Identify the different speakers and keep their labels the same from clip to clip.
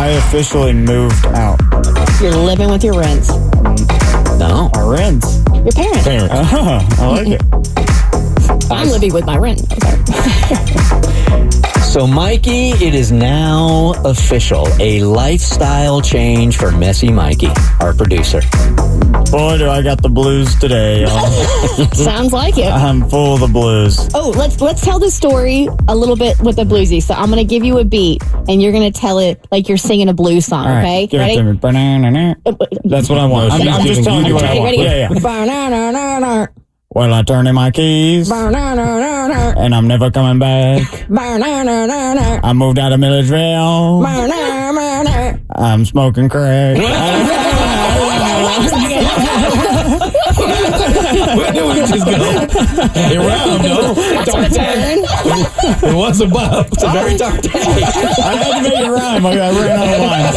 Speaker 1: I officially moved out.
Speaker 2: You're living with your rents.
Speaker 3: No.
Speaker 1: My rents.
Speaker 2: Your parents.
Speaker 1: I like it.
Speaker 2: I'm living with my rent.
Speaker 3: So, Mikey, it is now official. A lifestyle change for Messy Mikey, our producer.
Speaker 1: Boy, do I got the blues today, y'all.
Speaker 2: Sounds like it.
Speaker 1: I'm full of the blues.
Speaker 2: Oh, let's tell the story a little bit with the bluesy. So I'm going to give you a beat, and you're going to tell it like you're singing a blues song,
Speaker 1: All right,
Speaker 2: okay?
Speaker 1: give
Speaker 2: Ready?
Speaker 1: it to me. That's what I want. I'm just telling you what I want.
Speaker 2: Ready?
Speaker 1: Yeah. Well, I turn in my keys, and I'm never coming back. I moved out of Milledgeville. I'm smoking crack.
Speaker 4: Where did we just go? It rhymed, though. Dark day. It was a bop. It's a very dark day.
Speaker 1: I had to make it rhyme. I ran out of lines.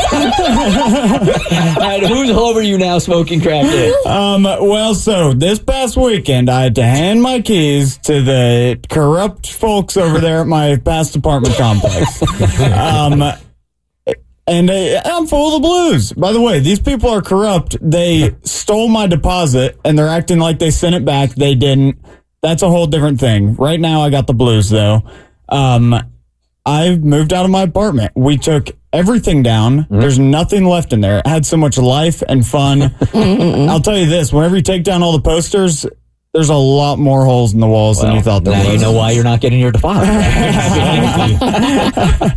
Speaker 3: All right, whose home are you now smoking crack in?
Speaker 1: Well, so this past weekend, I had to hand my keys to the corrupt folks over there at my past apartment complex. And I'm full of the blues. By the way, these people are corrupt. They stole my deposit, and they're acting like they sent it back. They didn't. That's a whole different thing. Right now, I got the blues, though. I moved out of my apartment. We took everything down. There's nothing left in there. It had so much life and fun. I'll tell you this. Whenever you take down all the posters, there's a lot more holes in the walls than you thought there was.
Speaker 3: Now you know why you're not getting your deposit.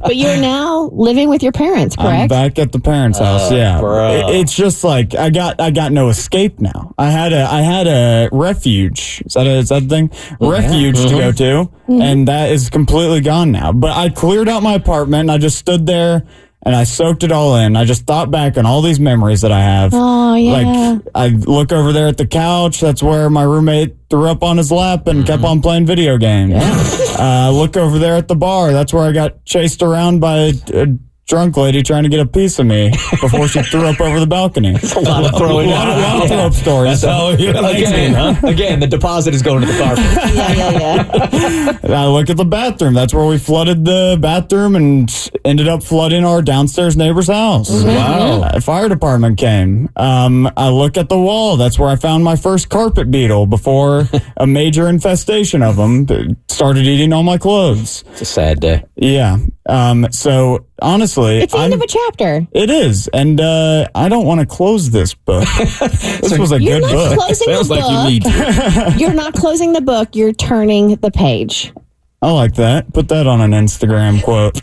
Speaker 2: But you're now living with your parents, correct?
Speaker 1: I'm back at the parents' house. Yeah, it's just like I got no escape now. I had a refuge. Is that a thing? Refuge to go to, and that is completely gone now. But I cleared out my apartment, and I just stood there. And I soaked it all in. I just thought back on all these memories that I have.
Speaker 2: Oh, yeah.
Speaker 1: Like, I look over there at the couch. That's where my roommate threw up on his lap and kept on playing video games. Yeah. Look over there at the bar. That's where I got chased around by a drunk lady trying to get a piece of me before she threw up over the balcony.
Speaker 3: That's a lot of throwing up.
Speaker 1: A lot of throw up stories.
Speaker 3: Again, the deposit is going to the carpet.
Speaker 2: Yeah.
Speaker 1: And I look at the bathroom. That's where we flooded the bathroom and ended up flooding our downstairs neighbor's house.
Speaker 4: Wow.
Speaker 1: Fire department came. I look at the wall. That's where I found my first carpet beetle before a major infestation of them started eating all my clothes.
Speaker 3: It's a sad day.
Speaker 1: Yeah. So honestly,
Speaker 2: It's the end of a chapter.
Speaker 1: It is, and I don't want to close this book. This was a
Speaker 2: You're
Speaker 1: good
Speaker 2: not
Speaker 1: book.
Speaker 2: closing
Speaker 4: Sounds
Speaker 2: the
Speaker 4: like
Speaker 2: book.
Speaker 4: you need to.
Speaker 2: You're not closing the book. You're turning the page.
Speaker 1: I like that. Put that on an Instagram quote.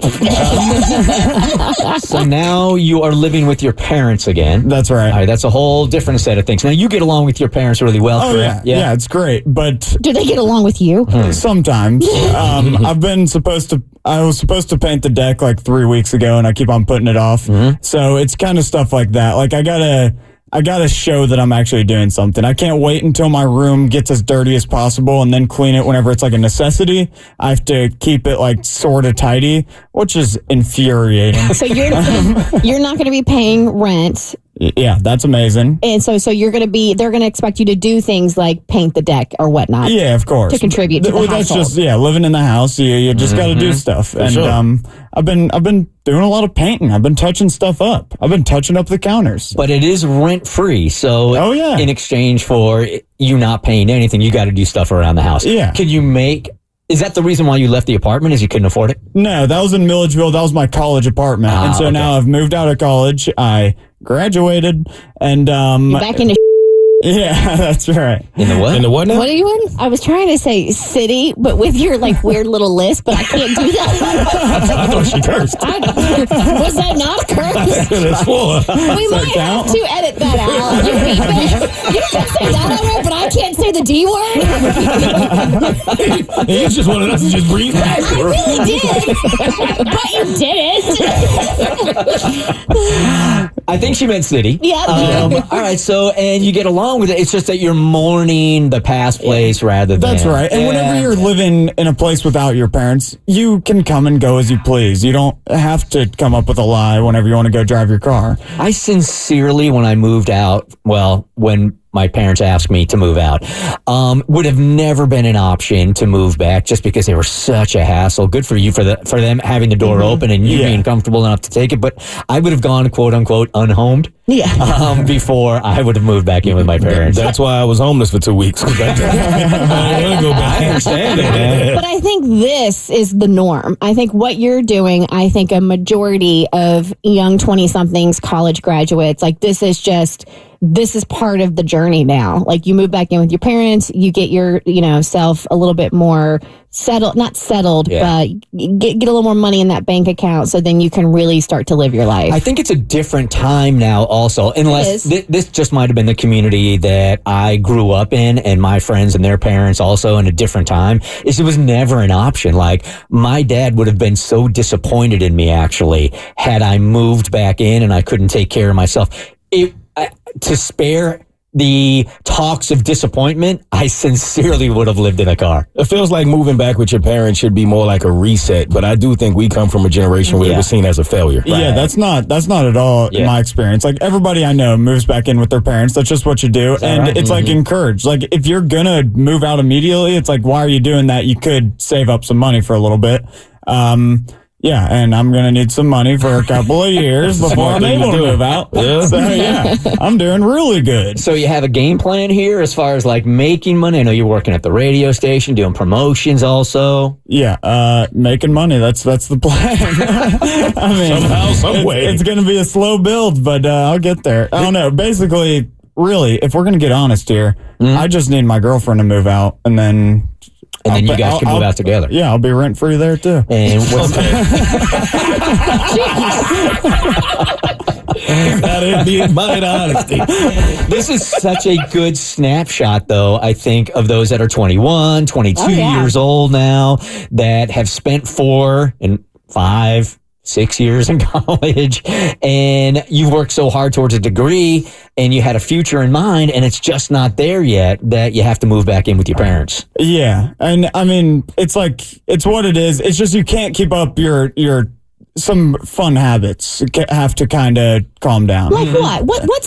Speaker 3: So now you are living with your parents again.
Speaker 1: That's right.
Speaker 3: All right, that's a whole different set of things. Now you get along with your parents really well,
Speaker 1: Oh
Speaker 3: correct?
Speaker 1: yeah, it's great. But
Speaker 2: Do they get along with you?
Speaker 1: sometimes I was supposed to paint the deck like 3 weeks ago, and I keep on putting it off. So it's kind of stuff like that. Like I gotta show that I'm actually doing something. I can't wait until my room gets as dirty as possible and then clean it whenever it's like a necessity. I have to keep it like sort of tidy, which is infuriating.
Speaker 2: So you're not going to be paying rent.
Speaker 1: Yeah, that's amazing.
Speaker 2: And so they're going to expect you to do things like paint the deck or whatnot.
Speaker 1: Yeah, of course.
Speaker 2: To contribute to the
Speaker 1: That's
Speaker 2: household.
Speaker 1: just living in the house. You just got to do stuff. And
Speaker 4: sure.
Speaker 1: I've been doing a lot of painting. I've been touching stuff up. I've been touching up the counters.
Speaker 3: But it is rent free. So
Speaker 1: Oh, yeah.
Speaker 3: in exchange for you not paying anything, you got to do stuff around the house.
Speaker 1: Yeah.
Speaker 3: Is that the reason why you left the apartment? Is you couldn't afford it?
Speaker 1: No, that was in Milledgeville. That was my college apartment. And so now I've moved out of college. I graduated and
Speaker 2: You're back into
Speaker 1: yeah, that's right.
Speaker 3: In the what?
Speaker 4: In the what now?
Speaker 2: What are you in? I was trying to say city, but with your like weird little list, but I can't do that.
Speaker 4: I thought she cursed.
Speaker 2: Was that not a curse?
Speaker 4: It's full.
Speaker 2: We might have to edit that out. You can say that on there, but I can't say the D word.
Speaker 4: You just wanted us to just breathe past
Speaker 2: I
Speaker 4: it.
Speaker 2: really did, but you didn't.
Speaker 3: I think she meant city.
Speaker 2: Yeah.
Speaker 3: All right. So, and you get along with it. It's just that you're mourning the past place rather than.
Speaker 1: That's right. And whenever you're living in a place without your parents, you can come and go as you please. You don't have to come up with a lie whenever you want to go drive your car.
Speaker 3: I sincerely, when I moved out, when my parents asked me to move out. Would have never been an option to move back just because they were such a hassle. Good for you for them having the door open and you being comfortable enough to take it. But I would have gone, quote unquote, unhomed. Before I would have moved back in with my parents.
Speaker 4: That's why I was homeless for 2 weeks. I didn't go back.
Speaker 3: I understand it, man.
Speaker 2: But I think this is the norm. I think what you're doing, I think a majority of young 20-somethings, college graduates, like this is part of the journey now. Like you move back in with your parents, you get your, self a little bit more settled, not settled, but get a little more money in that bank account so then you can really start to live your life.
Speaker 3: I think it's a different time now also, unless this just might have been the community that I grew up in and my friends and their parents also in a different time. It was never an option. Like my dad would have been so disappointed in me actually had I moved back in and I couldn't take care of myself. To spare the talks of disappointment, I sincerely would have lived in a car.
Speaker 4: It feels like moving back with your parents should be more like a reset, but I do think we come from a generation where it was seen as a failure.
Speaker 1: Right. Yeah, that's not at all my experience. Like everybody I know moves back in with their parents. That's just what you do. And it's like encouraged. Like if you're gonna move out immediately, it's like, why are you doing that? You could save up some money for a little bit. Yeah, and I'm going to need some money for a couple of years before I'm able to move out. Yeah. So, I'm doing really good.
Speaker 3: So you have a game plan here as far as like making money? I know you're working at the radio station, doing promotions also.
Speaker 1: Yeah, making money. That's the plan. I mean,
Speaker 4: somehow, some way.
Speaker 1: It's going to be a slow build, but I'll get there. I don't know. Basically, really, if we're going to get honest here, I just need my girlfriend to move out, and then...
Speaker 3: And then you guys can move out together.
Speaker 1: Yeah, I'll be rent free there too.
Speaker 3: And what's
Speaker 4: that is being mine honesty.
Speaker 3: This is such a good snapshot, though, I think, of those that are 21, 22 years old now, that have spent 4 and 5, 6 years in college, and you worked so hard towards a degree and you had a future in mind and it's just not there yet that you have to move back in with your parents.
Speaker 1: Yeah. And I mean, it's what it is. It's just you can't keep up your some fun habits have to kind of calm down.
Speaker 2: Like what? What's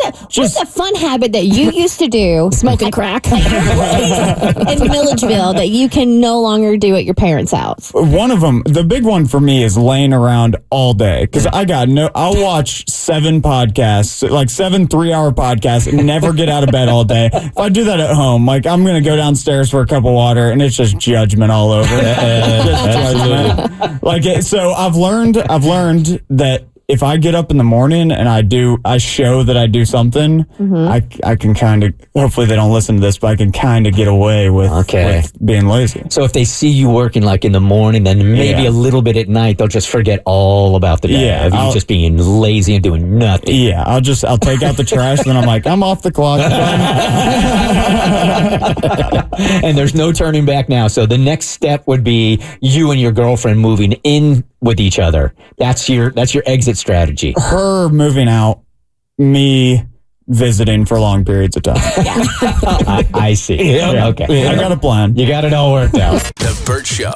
Speaker 2: a fun habit that you used to do? Smoking crack. In Milledgeville that you can no longer do at your parents' house.
Speaker 1: One of them, the big one for me, is laying around all day. Because I'll watch 7 podcasts, like 7 3-hour podcasts, and never get out of bed all day. If I do that at home, like I'm going to go downstairs for a cup of water, and it's just judgment all over. So I've learned that if I get up in the morning and I show that I do something, I can kind of, hopefully they don't listen to this, but I can kind of get away with being lazy.
Speaker 3: So if they see you working like in the morning, then maybe a little bit at night, they'll just forget all about the day of you just being lazy and doing nothing.
Speaker 1: Yeah, I'll take out the trash, and then I'm like, I'm off the clock.
Speaker 3: And there's no turning back now. So the next step would be you and your girlfriend moving in with each other. That's your exit strategy.
Speaker 1: Her moving out, me visiting for long periods of time.
Speaker 3: I see.
Speaker 4: Yeah.
Speaker 3: Okay.
Speaker 1: I got a plan.
Speaker 3: You got it all worked out.
Speaker 5: The Bert Show.